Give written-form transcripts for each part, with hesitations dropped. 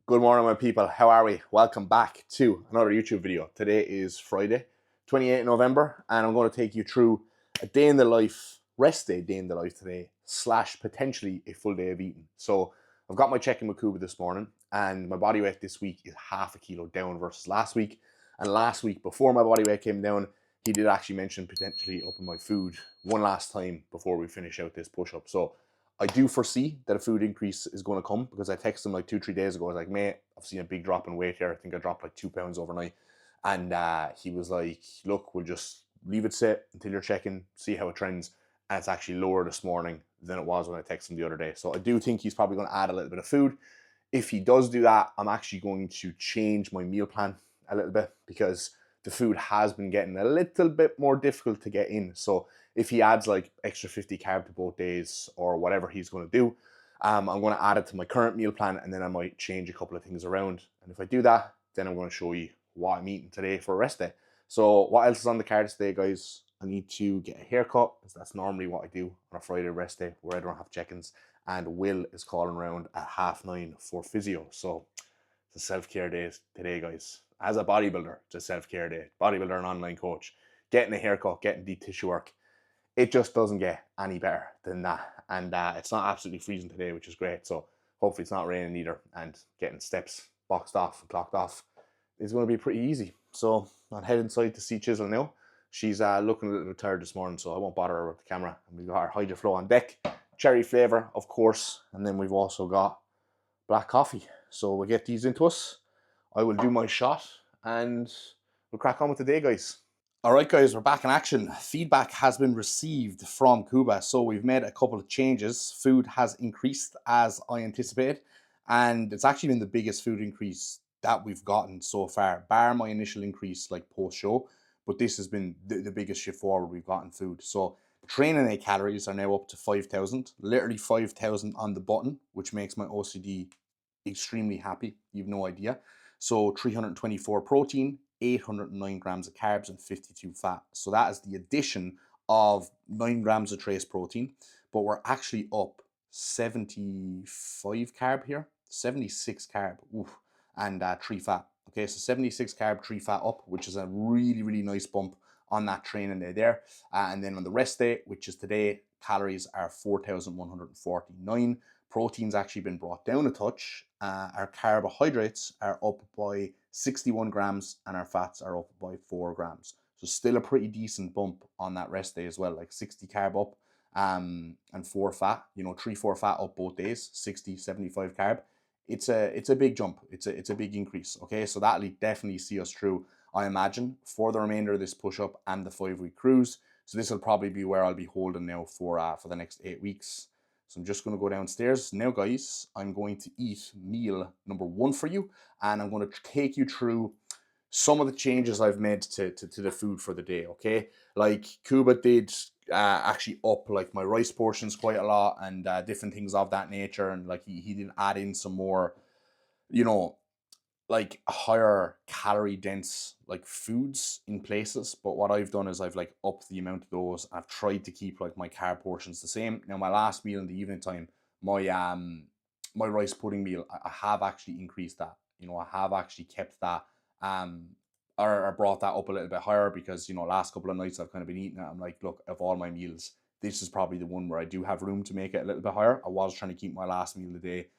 Good morning, my people. How are we? Welcome back to another YouTube video. Today is Friday, 28th November, and I'm going to take you through a day in the life, rest day in the life today, slash potentially a full day of eating. So I've got my check-in with Cuba this morning, and my body weight this week is half a kilo down versus last week. And last week, before my body weight came down, he did actually mention potentially upping my food one last time before we finish out this push-up. So I do foresee that a food increase is going to come because I texted him like 2-3 days ago. I was like, mate, I've seen a big drop in weight here. I think I dropped like 2 pounds overnight. And he was like, look, we'll just leave it sit until you're checking, see how it trends. And it's actually lower this morning than it was when I texted him the other day. So I do think he's probably going to add a little bit of food. If he does do that, I'm actually going to change my meal plan a little bit because the food has been getting a little bit more difficult to get in. So if he adds like extra 50 carb to both days or whatever he's going to do, I'm going to add it to my current meal plan, and then I might change a couple of things around. And if I do that, then I'm going to show you what I'm eating today for a rest day. So what else is on the cards today, guys? I need to get a haircut, because that's normally what I do on a Friday rest day where I don't have check-ins. And Will is calling around at 9:30 for physio. So it's a self-care day today, guys. As a bodybuilder, it's a self-care day. Bodybuilder and online coach. Getting a haircut, getting deep tissue work. It just doesn't get any better than that. And it's not absolutely freezing today, which is great. So hopefully it's not raining either. And getting steps boxed off and clocked off is going to be pretty easy. So I'll head inside to see Chisel now. She's looking a little bit tired this morning, so I won't bother her with the camera. And we've got our Hydro Flow on deck. Cherry flavour, of course. And then we've also got black coffee. So we'll get these into us. I will do my shot and we'll crack on with the day, guys. All right, guys, we're back in action. Feedback has been received from Cuba, so we've made a couple of changes. Food has increased as I anticipated, and it's actually been the biggest food increase that we've gotten so far, bar my initial increase like post-show, but this has been the biggest shift forward we've gotten food. So training day calories are now up to 5,000, literally 5,000 on the button, which makes my OCD extremely happy. You've no idea. So 324 protein, 809 grams of carbs, and 52 fat. So that is the addition of 9 grams of trace protein, but we're actually up 75 carb here, 76 carb, oof, and 3 fat. Okay, so 76 carb, 3 fat up, which is a really, really nice bump on that training day there. And then on the rest day, which is today, calories are 4,149. Protein's actually been brought down a touch. Our carbohydrates are up by 61 grams and our fats are up by 4 grams. So still a pretty decent bump on that rest day as well, like 60 carb up and 4 fat, 3-4 fat up both days, 60, 75 carb. It's a big jump. It's a big increase. Okay, so that'll definitely see us through, I imagine, for the remainder of this push-up and the 5-week cruise. So this will probably be where I'll be holding now for the next 8 weeks. So I'm just going to go downstairs. Now, guys, I'm going to eat meal number 1 for you. And I'm going to take you through some of the changes I've made to the food for the day, okay? Like, Cuba did actually up, like, my rice portions quite a lot and different things of that nature. And, like, he did add in some more, like higher calorie dense like foods in places, but what I've done is I've like upped the amount of those. I've tried to keep like my carb portions the same. Now my last meal in the evening time, my rice pudding meal, I have actually increased that. I have actually kept that or brought that up a little bit higher because last couple of nights I've kind of been eating it. I'm like, look, of all my meals, this is probably the one where I do have room to make it a little bit higher. I was trying to keep my last meal of the day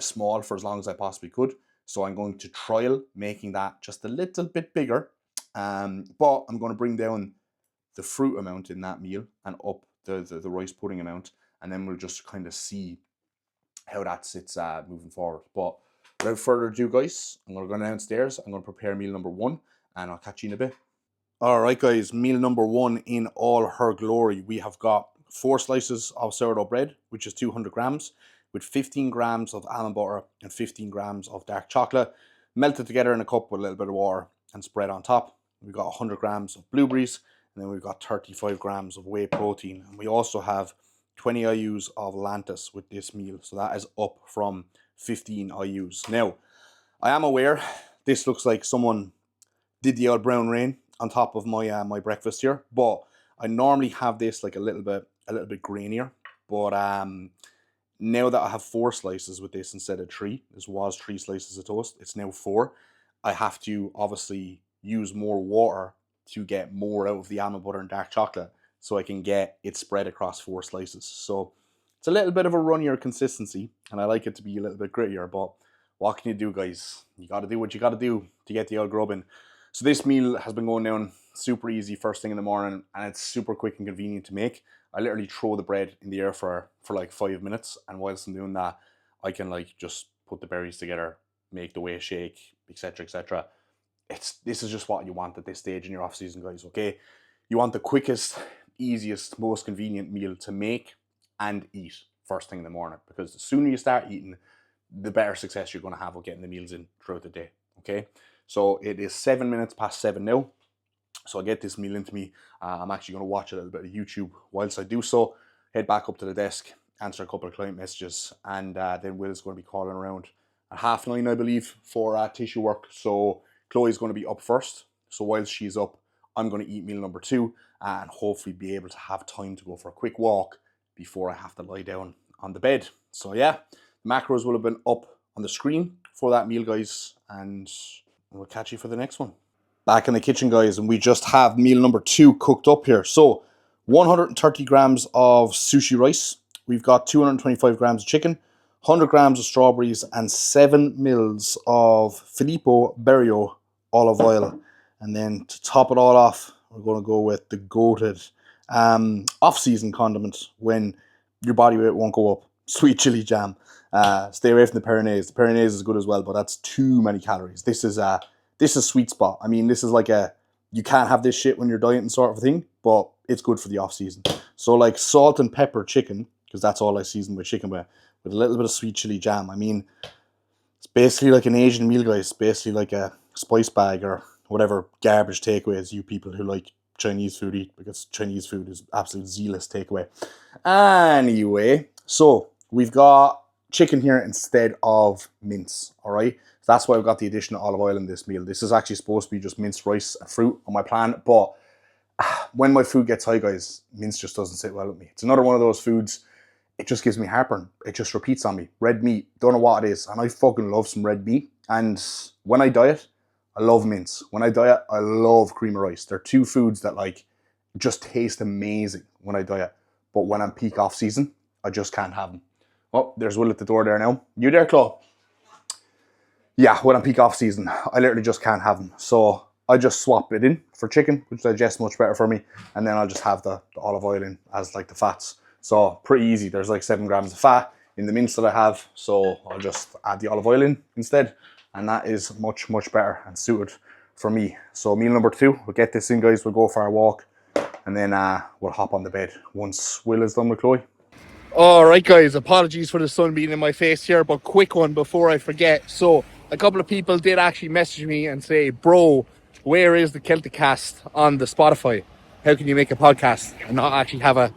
small for as long as I possibly could. So I'm going to trial making that just a little bit bigger. But I'm going to bring down the fruit amount in that meal and up the rice pudding amount. And then we'll just kind of see how that sits moving forward. But without further ado, guys, I'm going to go downstairs. I'm going to prepare meal number 1 and I'll catch you in a bit. All right, guys, meal number 1 in all her glory. We have got 4 slices of sourdough bread, which is 200 grams, with 15 grams of almond butter and 15 grams of dark chocolate, melted together in a cup with a little bit of water and spread on top. We've got 100 grams of blueberries, and then we've got 35 grams of whey protein. And we also have 20 IUs of Lantus with this meal. So that is up from 15 IUs. Now, I am aware this looks like someone did the old brown rain on top of my my breakfast here, but I normally have this like a little bit grainier. But now that I have 4 slices with this instead of 3, this was 3 slices of toast, it's now 4. I have to obviously use more water to get more out of the almond butter and dark chocolate so I can get it spread across 4 slices. So it's a little bit of a runnier consistency, and I like it to be a little bit grittier, but what can you do, guys? You got to do what you got to do to get the old grub in. So this meal has been going down super easy first thing in the morning, and it's super quick and convenient to make. I literally throw the bread in the air for like 5 minutes, and whilst I'm doing that, I can like just put the berries together, make the whey shake, etc., etc. This is just what you want at this stage in your off season, guys. Okay, you want the quickest, easiest, most convenient meal to make and eat first thing in the morning, because the sooner you start eating, the better success you're going to have with getting the meals in throughout the day. Okay, so it is 7 minutes past 7 now. So I get this meal into me. I'm actually going to watch a little bit of YouTube whilst I do so. Head back up to the desk, answer a couple of client messages, and then Will's going to be calling around at 9:30, I believe, for tissue work. So Chloe's going to be up first. So whilst she's up, I'm going to eat meal number 2 and hopefully be able to have time to go for a quick walk before I have to lie down on the bed. So yeah, macros will have been up on the screen for that meal, guys, and we'll catch you for the next one. Back in the kitchen, guys, and we just have meal number 2 cooked up here. So 130 grams of sushi rice. We've got 225 grams of chicken, 100 grams of strawberries, and 7 mils of Filippo Berio olive oil. And then to top it all off, we're going to go with the goated off-season condiment when your body weight won't go up. Sweet chili jam. Stay away from the Peronaise. The Peronaise is good as well, but that's too many calories. This is sweet spot. I mean, this is like you can't have this shit when you're dieting sort of thing, but it's good for the off season. So like salt and pepper chicken, because that's all I season my chicken with a little bit of sweet chili jam. I mean, it's basically like an Asian meal, guys. It's basically like a spice bag or whatever garbage takeaways you people who like Chinese food eat, because Chinese food is absolute zealous takeaway. Anyway, so we've got chicken here instead of mince, all right? So that's why I've got the addition of olive oil in this meal. This is actually supposed to be just minced rice and fruit on my plan, but when my food gets high, guys, mince just doesn't sit well with me. It's another one of those foods, it just gives me heartburn. It just repeats on me. Red meat, don't know what it is, and I fucking love some red meat. And when I diet, I love mince. When I diet, I love cream of rice. They're 2 foods that like just taste amazing when I diet. But when I'm peak off season, I just can't have them. Oh, there's Will at the door there now. You there, Chloe? Yeah, when I'm peak off season, I literally just can't have them. So I just swap it in for chicken, which digests much better for me. And then I'll just have the olive oil in as like the fats. So pretty easy. There's like 7 grams of fat in the mince that I have. So I'll just add the olive oil in instead. And that is much, much better and suited for me. So meal number 2, we'll get this in, guys. We'll go for our walk. And then we'll hop on the bed once Will is done with Chloe. All right, guys, apologies for the sun being in my face here, but quick one before I forget. So a couple of people did actually message me and say, bro, where is the Celtic cast on the Spotify? How can you make a podcast and not actually have a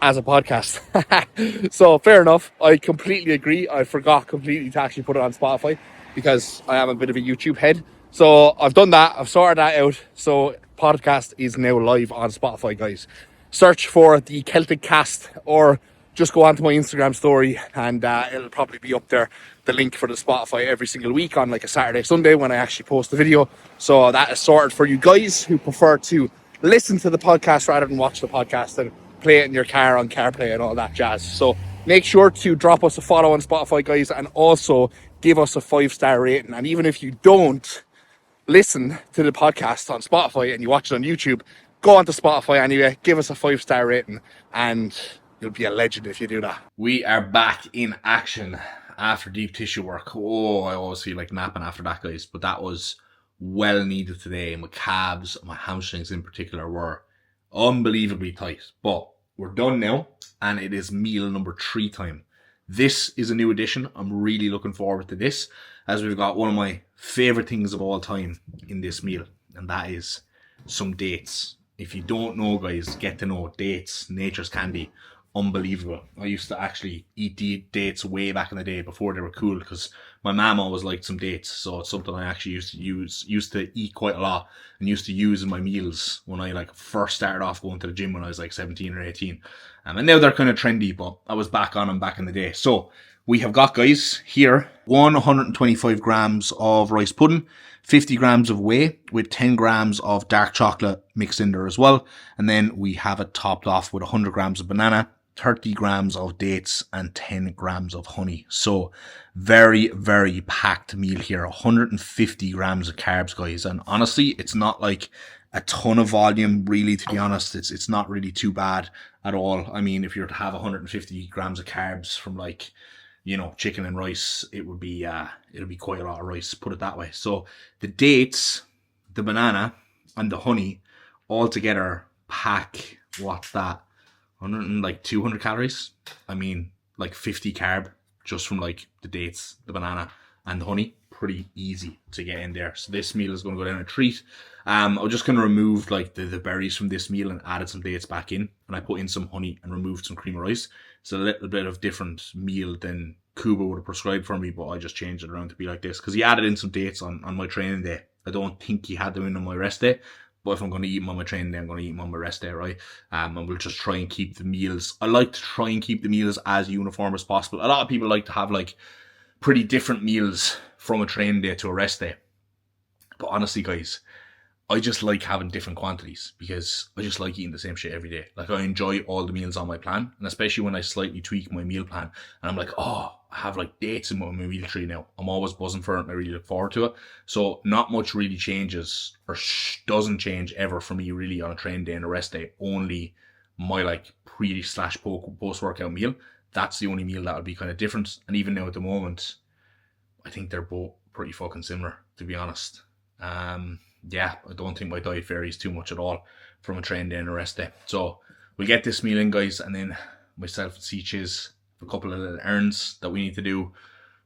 podcast? So fair enough. I completely agree. I forgot completely to actually put it on Spotify because I am a bit of a YouTube head. So I've done that. I've sorted that out. So podcast is now live on Spotify, guys. Search for the Celtic cast or just go onto my Instagram story and it'll probably be up there, the link for the Spotify every single week on like a Saturday, Sunday when I actually post the video. So that is sorted for you guys who prefer to listen to the podcast rather than watch the podcast and play it in your car on CarPlay and all that jazz. So make sure to drop us a follow on Spotify, guys, and also give us a 5-star rating. And even if you don't listen to the podcast on Spotify and you watch it on YouTube, go onto Spotify anyway, give us a 5-star rating, and you'll be a legend if you do that. We are back in action after deep tissue work. Oh, I always feel like napping after that, guys. But that was well needed today. My calves, my hamstrings in particular, were unbelievably tight. But we're done now, and it is meal number 3 time. This is a new addition. I'm really looking forward to this, as we've got one of my favourite things of all time in this meal, and that is some dates. If you don't know, guys, get to know dates, nature's candy. unbelievable. I used to actually eat dates way back in the day before they were cool, because my mum always liked some dates, so it's something I actually used to eat quite a lot and used to use in my meals when I like first started off going to the gym when I was like 17 or 18. And now they're kind of trendy, but I was back on them back in the day. So we have got, guys, here 125 grams of rice pudding, 50 grams of whey with 10 grams of dark chocolate mixed in there as well. And then we have it topped off with 100 grams of banana, 30 grams of dates and 10 grams of honey. So very, very packed meal here. 150 grams of carbs, guys. And honestly, it's not like a ton of volume, really, to be honest. It's not really too bad at all. I mean, if you were to have 150 grams of carbs from like, you know, chicken and rice, it'll be quite a lot of rice, put it that way. So the dates, the banana and the honey all together pack, what's that, 200 calories. I mean, like 50 carb just from like the dates, the banana and the honey. Pretty easy to get in there. So this meal is going to go down a treat. I'm just going to remove like the berries from this meal and added some dates back in, and I put in some honey and removed some cream of rice. It's a little bit of different meal than Kuba would have prescribed for me, but I just changed it around to be like this because he added in some dates on my training day. I don't think he had them in on my rest day, but if I'm going to eat them on my training day, I'm going to eat them on my rest day, right? And we'll just try and keep the meals. I like to try and keep the meals as uniform as possible. A lot of people like to have like pretty different meals from a training day to a rest day. But honestly, guys, I just like having different quantities because I just like eating the same shit every day. Like, I enjoy all the meals on my plan, and especially when I slightly tweak my meal plan and I'm like, oh, I have like dates in my meal tree now. I'm always buzzing for it and I really look forward to it. So not much really changes or doesn't change ever for me really on a training day and a rest day. Only my like pre/post workout meal. That's the only meal that would be kind of different. And even now at the moment, I think they're both pretty fucking similar, to be honest. Yeah, I don't think my diet varies too much at all from a training day and a rest day. So we'll get this meal in, guys, and then myself and Seaches have a couple of little errands that we need to do.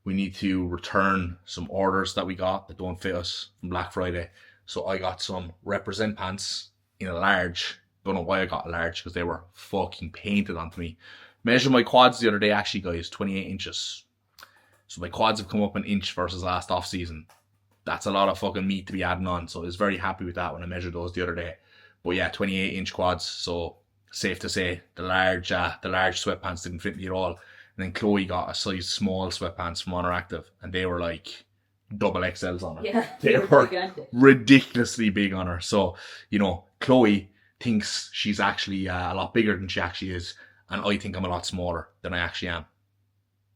We need to return some orders that we got that don't fit us from Black Friday. So I got some Represent pants in a large. Don't know why I got a large, because they were fucking painted onto me. Measured my quads the other day, actually, guys, 28 inches. So my quads have come up an inch versus last off season. That's a lot of fucking meat to be adding on. So I was very happy with that when I measured those the other day. But yeah, 28 inch quads. So safe to say the large sweatpants didn't fit me at all. And then Chloe got a size small sweatpants from Honor Active, and they were like double XLs on her. Yeah, they were ridiculously big on her. So, you know, Chloe thinks she's actually a lot bigger than she actually is. And I think I'm a lot smaller than I actually am.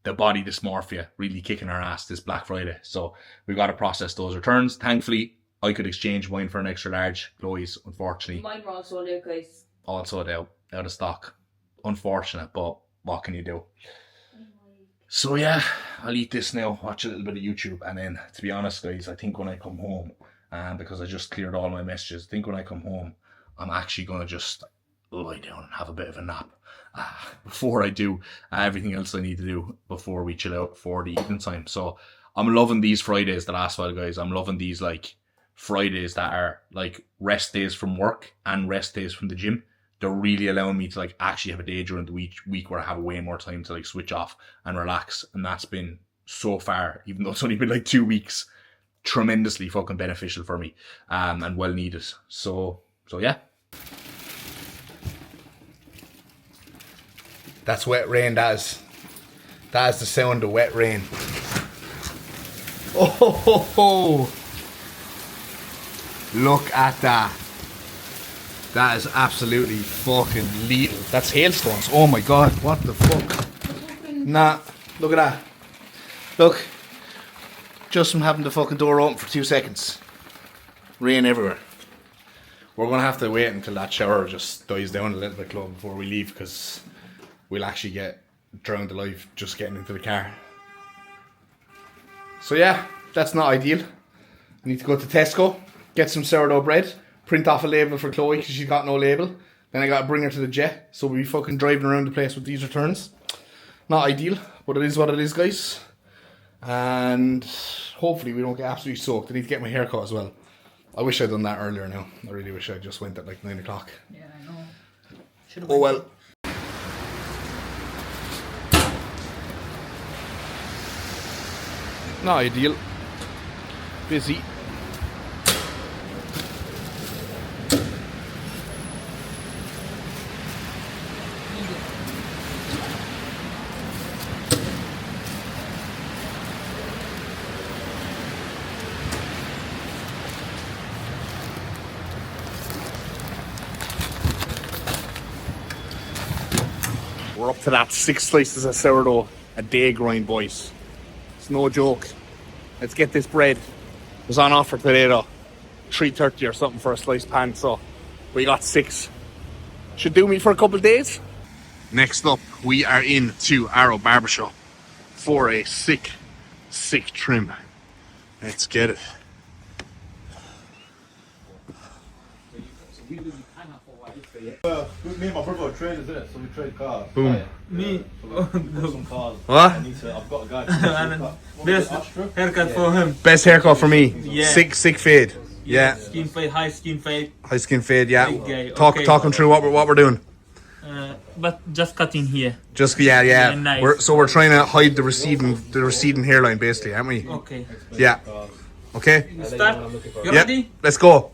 The body dysmorphia really kicking our ass this Black Friday. So we've got to process those returns. Thankfully, I could exchange mine for an extra large. Chloe's, unfortunately, mine were all sold out, guys. All sold out of stock. Unfortunate, but what can you do? So yeah, I'll eat this now, watch a little bit of YouTube, and then, to be honest, guys, I think when I come home, because I just cleared all my messages, I think when I come home, I'm actually going to just lie down and have a bit of a nap before I do everything else I need to do before we chill out for the evening time. So I'm loving these Fridays the last while, guys. I'm loving these like Fridays that are like rest days from work and rest days from the gym. They're really allowing me to like actually have a day during the week where I have way more time to like switch off and relax. And that's been so far, even though it's only been like 2 weeks, tremendously fucking beneficial for me, and well needed. So yeah. That's wet rain, that is the sound of wet rain. Oh ho, ho, ho. Look at that. That is absolutely fucking lethal. That's hailstones. Oh my god, what the fuck? Nah, look at that. Look. Just from having the fucking door open for 2 seconds. Rain everywhere. We're gonna have to wait until that shower just dies down a little bit, Chloe, before we leave, because we'll actually get drowned alive just getting into the car. So yeah, that's not ideal. I need to go to Tesco, get some sourdough bread, print off a label for Chloe because she's got no label. Then I got to bring her to the jet, so we'll be fucking driving around the place with these returns. Not ideal, but it is what it is, guys. And hopefully we don't get absolutely soaked. I need to get my hair cut as well. I wish I'd done that earlier now. I really wish I just went at like 9 o'clock. Yeah, I know. Oh well. Not ideal. Busy. We're up to that 6 slices of sourdough a day grind, boys. It's no joke. Let's get this bread. It was on offer today though. $3.30 or something for a sliced pan, so we got 6. Should do me for a couple of days. Next up, we are in to Arrow Barbershop for a sick trim. Let's get it. Well, me and my brother are traders, innit? So we trade cars. Boom. Yeah. Me? So we put some cars. What? I've got a guy. Best haircut for him. Best haircut for me. Yeah. Sick fade. Yeah. Skin fade, high skin fade. High skin fade, yeah. Okay, Talk okay. him through what we're doing. But just cutting here. Just yeah. Nice. We're trying to hide the receding hairline basically, aren't we? Okay. Yeah. Okay. Start. You Yep. ready? Let's go.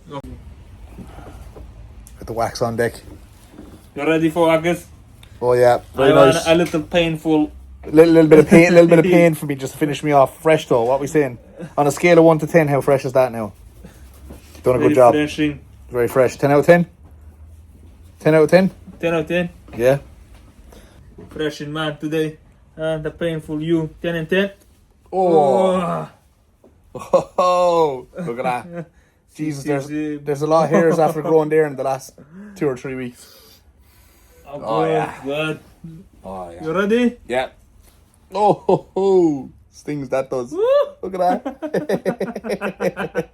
Get the wax on deck. You ready for August? Oh yeah, very I want nice. a little painful. Little bit of pain for me just to finish me off. Fresh though, what we saying? On a scale of 1 to 10, how fresh is that now? Done a good job. Refreshing. Very fresh. 10 out of 10? 10 out of 10? 10 out of 10. Yeah. Refreshing man today. And the painful you. 10 and 10. Oh. Oh. Look at that. Jesus, there's a lot of hairs after growing there in the last 2 or 3 weeks. Oh, yeah. Good. Oh yeah. You ready? Yeah. Oh, ho, ho. Stings that does. Woo! Look at that.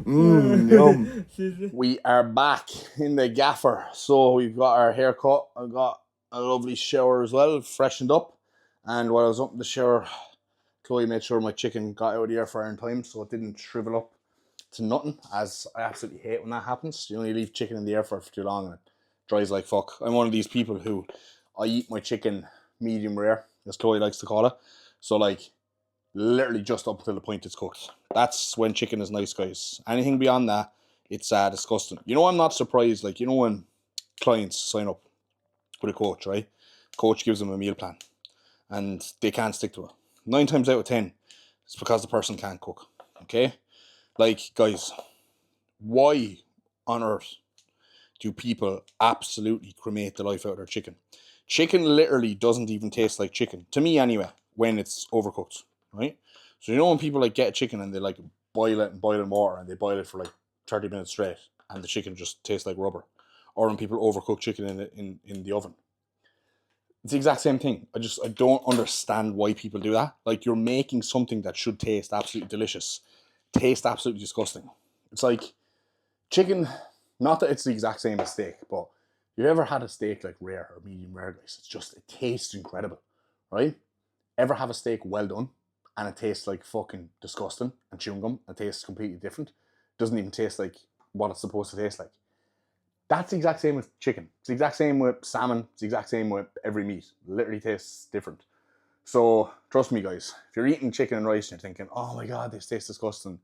Yum. We are back in the gaffer. So we've got our haircut. I got a lovely shower as well, freshened up. And while I was up in the shower, Chloe made sure my chicken got out of the air fryer in time so it didn't shrivel up to nothing, as I absolutely hate when that happens. You only leave chicken in the air fryer for too long and it dries like fuck. I'm one of these people who I eat my chicken medium rare, as Chloe likes to call it. So like literally just up until the point it's cooked. That's when chicken is nice, guys. Anything beyond that, it's disgusting. You know, I'm not surprised. Like, you know, when clients sign up with a coach, right? Coach gives them a meal plan and they can't stick to it. 9 times out of 10, it's because the person can't cook. Okay? Like, guys, why on earth do people absolutely cremate the life out of their chicken? Chicken literally doesn't even taste like chicken, to me anyway, when it's overcooked, right? So you know when people like get a chicken and they like boil it and boil in water and they boil it for like 30 minutes straight and the chicken just tastes like rubber, or when people overcook chicken in the oven. It's the exact same thing. I don't understand why people do that. Like, you're making something that should taste absolutely delicious taste absolutely disgusting. It's like chicken, not that it's the exact same as steak, but you ever had a steak like rare or medium rare, guys? It tastes incredible, right? Ever have a steak well done and it tastes like fucking disgusting and chewing gum and it tastes completely different? It doesn't even taste like what it's supposed to taste like. That's the exact same with chicken. It's the exact same with salmon. It's the exact same with every meat. It literally tastes different. So trust me, guys, if you're eating chicken and rice and you're thinking, oh my God, this tastes disgusting,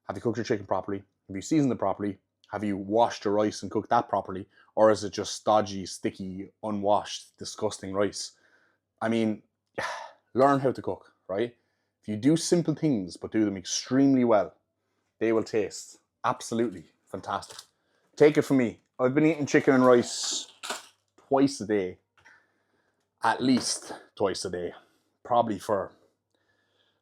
have you cooked your chicken properly? Have you seasoned it properly? Have you washed your rice and cooked that properly? Or is it just stodgy, sticky, unwashed, disgusting rice? I mean, learn how to cook, right? If you do simple things but do them extremely well, they will taste absolutely fantastic. Take it from me. I've been eating chicken and rice twice a day. At least twice a day. Probably for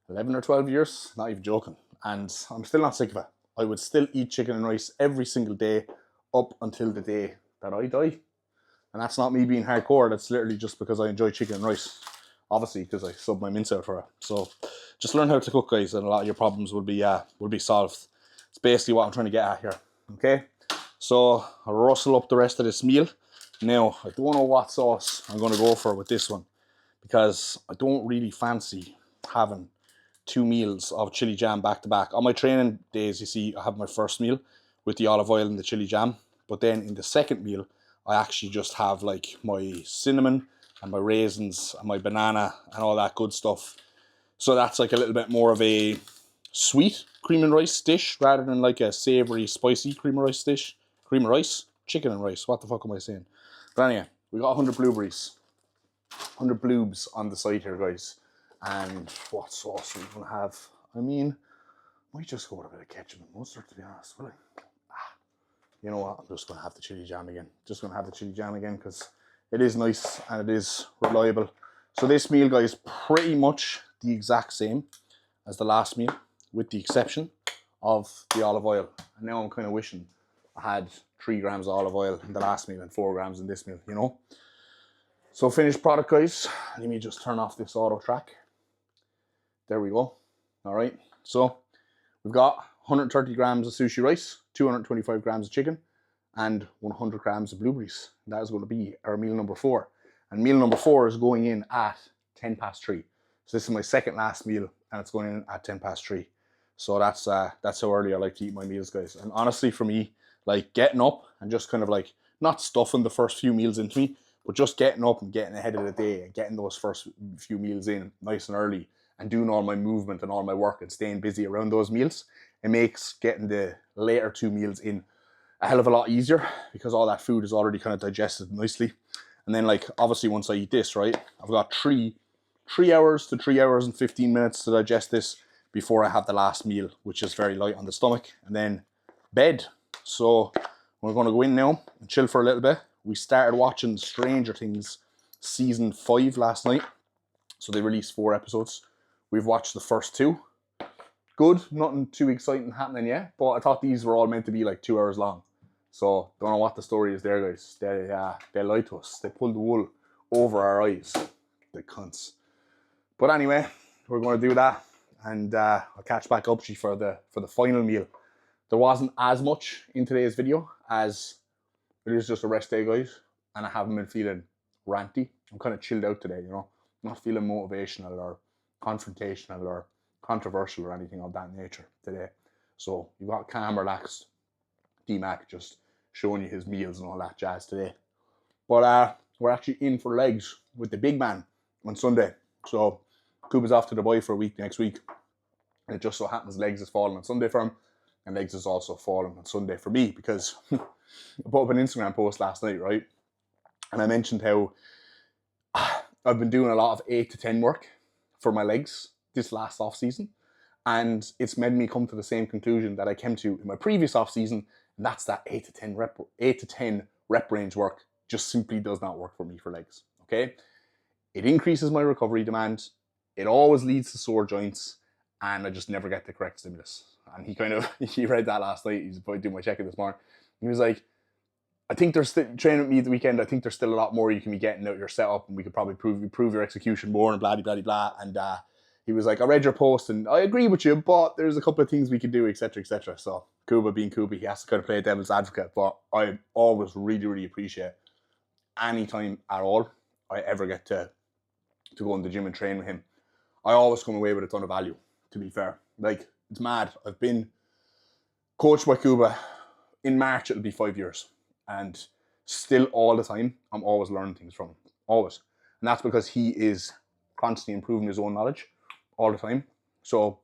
11 or 12 years. Not even joking. And I'm still not sick of it. I would still eat chicken and rice every single day up until the day that I die. And that's not me being hardcore. That's literally just because I enjoy chicken and rice. Obviously, because I sub my mince out for it. So just learn how to cook, guys, and a lot of your problems will be solved. It's basically what I'm trying to get at here. Okay? So I'll rustle up the rest of this meal. Now, I don't know what sauce I'm going to go for with this one, because I don't really fancy having 2 meals of chili jam back to back. On my training days, you see, I have my first meal with the olive oil and the chili jam. But then in the second meal, I actually just have like my cinnamon and my raisins and my banana and all that good stuff. So that's like a little bit more of a sweet cream and rice dish rather than like a savory, spicy cream and rice dish. Cream and rice? Chicken and rice. What the fuck am I saying? But anyway, we got 100 blueberries. 100 bloobs on the side here, guys. And what sauce are we going to have? I mean, I might just go with a bit of ketchup and mustard, to be honest, will I? You know what? I'm just going to have the chili jam again. Just going to have the chili jam again because it is nice and it is reliable. So this meal, guys, pretty much the exact same as the last meal, with the exception of the olive oil. And now I'm kind of wishing I had 3 grams of olive oil in the last meal and 4 grams in this meal, you know? So finished product, guys. Let me just turn off this auto track. There we go. All right. So we've got 130 grams of sushi rice, 225 grams of chicken, and 100 grams of blueberries. That is going to be our meal number 4. And meal number 4 is going in at 10 past 3. So this is my second last meal, and it's going in at 10 past 3. So that's how early I like to eat my meals, guys. And honestly, for me, like getting up and just kind of like not stuffing the first few meals into me, but just getting up and getting ahead of the day and getting those first few meals in nice and early and doing all my movement and all my work and staying busy around those meals, it makes getting the later 2 meals in a hell of a lot easier because all that food is already kind of digested nicely. And then like obviously once I eat this, right, I've got 3 hours to 3 hours and 15 minutes to digest this before I have the last meal, which is very light on the stomach, and then bed. So we're going to go in now and chill for a little bit. We started watching Stranger Things season 5 last night. So they released 4 episodes. We've watched the first 2. Good, nothing too exciting happening yet, but I thought these were all meant to be like 2 hours long. So don't know what the story is there, guys. They lied to us. They pulled the wool over our eyes. The cunts. But anyway, we're going to do that, and I'll catch back up to you for the final meal. There wasn't as much in today's video as it is just a rest day, guys, and I haven't been feeling ranty. I'm kind of chilled out today, you know. I'm not feeling motivational or confrontational or controversial or anything of that nature today. So you got calm, relaxed D-Mac just showing you his meals and all that jazz today. But we're actually in for legs with the big man on Sunday. So Kuba's off to Dubai for a week next week. And it just so happens legs is falling on Sunday for him, and legs is also falling on Sunday for me because I put up an Instagram post last night, right? And I mentioned how I've been doing a lot of 8 to 10 work for my legs this last off season, and it's made me come to the same conclusion that I came to in my previous off season, and that's that 8 to 10 rep range work just simply does not work for me for legs. Okay, it increases my recovery demand. It always leads to sore joints, and I just never get the correct stimulus. And he read that last night. He's probably doing my check-in this morning. He was like, I think there's still training with me the weekend. I think there's still a lot more you can be getting out your setup, and we could probably improve your execution more and blah, blah, blah, blah. And he was like, I read your post and I agree with you, but there's a couple of things we could do, etc., etc. So Kuba being Kuba, he has to kind of play devil's advocate. But I always really, really appreciate any time at all I ever get to go in the gym and train with him. I always come away with a ton of value, to be fair. Like, it's mad. I've been coached by Kuba. In March, it'll be 5 years. And still all the time, I'm always learning things from him. Always. And that's because he is constantly improving his own knowledge all the time. So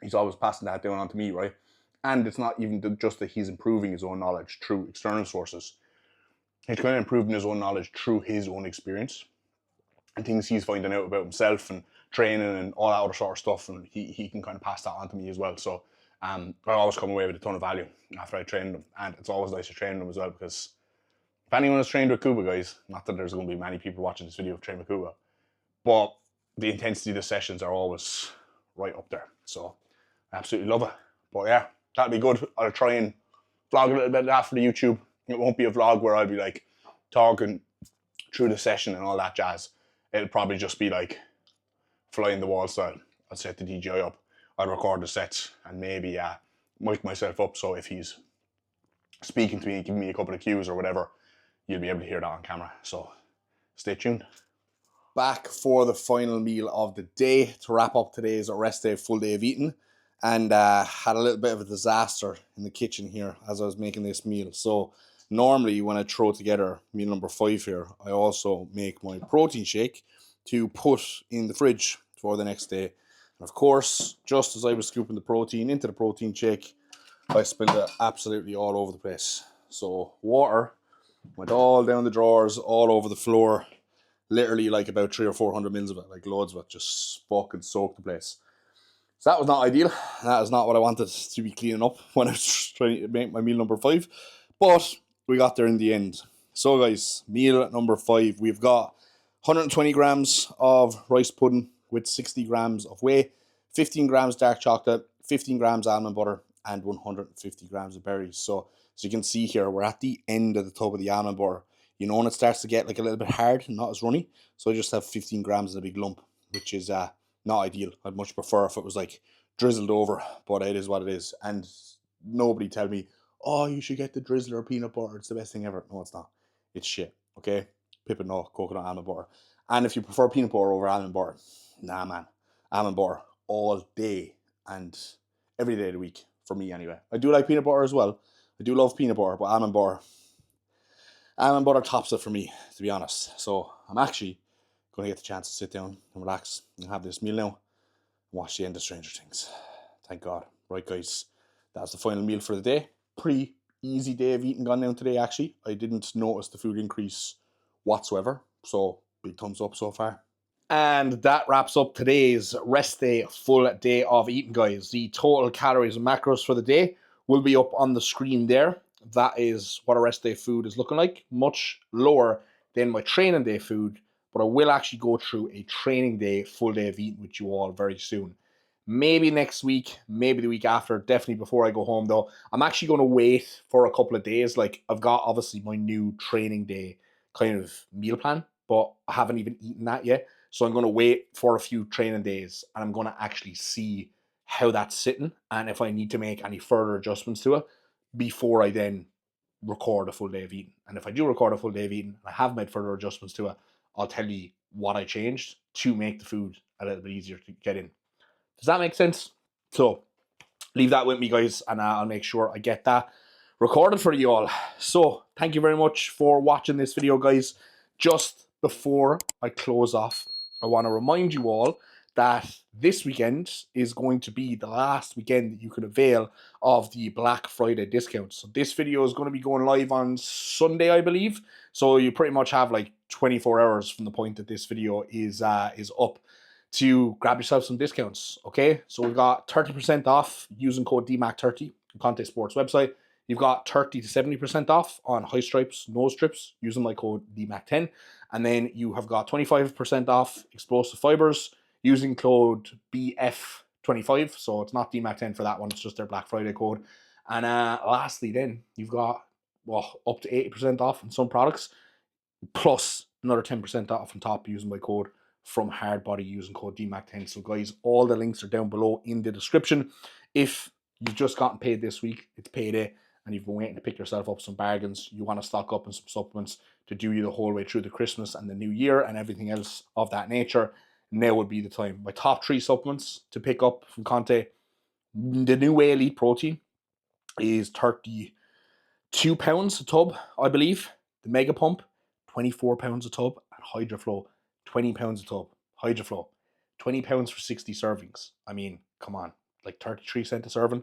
he's always passing that down onto me, right? And it's not even just that he's improving his own knowledge through external sources. He's kind of improving his own knowledge through his own experience and things he's finding out about himself and training and all that other sort of stuff, and he can kind of pass that on to me as well. So I always come away with a ton of value after I train them, and it's always nice to train them as well, because if anyone has trained with Kuba, guys, not that there's going to be many people watching this video who train with Kuba, but the intensity of the sessions are always right up there. So I absolutely love it. But yeah, that'll be good. I'll try and vlog a little bit of that for the YouTube. It won't be a vlog where I'll be like talking through the session and all that jazz. It'll probably just be like flying the wall style. I'll set the DJI up, I'll record the sets, and maybe mic myself up, so if he's speaking to me, giving me a couple of cues or whatever, you'll be able to hear that on camera. So stay tuned. Back for the final meal of the day to wrap up today's rest day, full day of eating, and had a little bit of a disaster in the kitchen here as I was making this meal. So normally when I throw together meal number 5 here, I also make my protein shake to put in the fridge for the next day. And of course, just as I was scooping the protein into the protein shake, I spilled it absolutely all over the place. So water went all down the drawers, all over the floor, literally like about 300 or 400 mils of it, like loads of it, just fucking soaked the place. So that was not ideal. That is not what I wanted to be cleaning up when I was trying to make my meal number 5. But we got there in the end. So guys, meal number 5. We've got 120 grams of rice pudding with 60 grams of whey, 15 grams dark chocolate, 15 grams almond butter, and 150 grams of berries. So as you can see here, we're at the end of the tub of the almond butter. You know when it starts to get like a little bit hard and not as runny? So I just have 15 grams in a big lump, which is not ideal. I'd much prefer if it was like drizzled over, but it is what it is. And nobody tell me, oh, you should get the drizzler peanut butter. It's the best thing ever. No, it's not. It's shit, okay? Pippin nut, coconut almond butter. And if you prefer peanut butter over almond butter, nah, man. Almond butter all day and every day of the week for me anyway. I do like peanut butter as well. I do love peanut butter, but almond butter tops it for me, to be honest. So I'm actually going to get the chance to sit down and relax and have this meal now and watch the end of Stranger Things. Thank God. Right, guys, that's the final meal for the day. Pretty easy day of eating gone down today, actually. I didn't notice the food increase whatsoever, so big thumbs up so far. And that wraps up today's rest day, full day of eating, guys. The total calories and macros for the day will be up on the screen there. That is what a rest day food is looking like. Much lower than my training day food, but I will actually go through a training day, full day of eating with you all very soon. Maybe next week, maybe the week after, definitely before I go home though. I'm actually going to wait for a couple of days. Like I've got obviously my new training day kind of meal plan, but I haven't even eaten that yet. So I'm going to wait for a few training days and I'm going to actually see how that's sitting and if I need to make any further adjustments to it before I then record a full day of eating. And if I do record a full day of eating and I have made further adjustments to it, I'll tell you what I changed to make the food a little bit easier to get in. Does that make sense? So leave that with me, guys, and I'll make sure I get that recorded for you all. So thank you very much for watching this video, guys. Just before I close off, I want to remind you all that this weekend is going to be the last weekend that you can avail of the Black Friday discounts. So this video is going to be going live on Sunday, I believe. So you pretty much have like 24 hours from the point that this video is up to grab yourself some discounts, okay? So we've got 30% off using code DMAC30 on Conte Sports website. You've got 30 to 70% off on high stripes, nose strips using my code DMAC10. And then you have got 25% off explosive fibers using code BF25. So it's not DMAC10 for that one, it's just their Black Friday code. And lastly then, you've got up to 80% off on some products, plus another 10% off on top using my code from Hardbody using code DMAC10. So guys, all the links are down below in the description. If you've just gotten paid this week, it's payday, and you've been waiting to pick yourself up some bargains, you want to stock up on some supplements to do you the whole way through the Christmas and the New Year and everything else of that nature, now would be the time. My top 3 supplements to pick up from Conte, the new Whey Elite Protein is 32 pounds a tub, I believe. The Mega Pump, 24 pounds a tub, and HydroFlow, 20 pounds a tub. HydroFlow, 20 pounds for 60 servings. I mean, come on, like 33 cents a serving.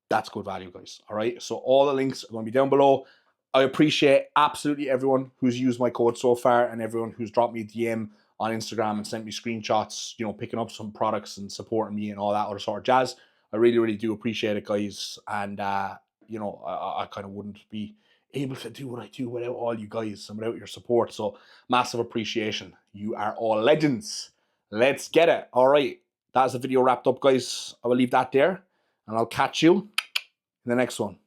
That's good value, guys. All right. So all the links are going to be down below. I appreciate absolutely everyone who's used my code so far and everyone who's dropped me a DM on Instagram and sent me screenshots, you know, picking up some products and supporting me and all that other sort of jazz. I really, really do appreciate it, guys. And, you know, I kind of wouldn't be able to do what I do without all you guys and without your support. So massive appreciation. You are all legends. Let's get it. All right. That's the video wrapped up, guys. I will leave that there and I'll catch you in the next one.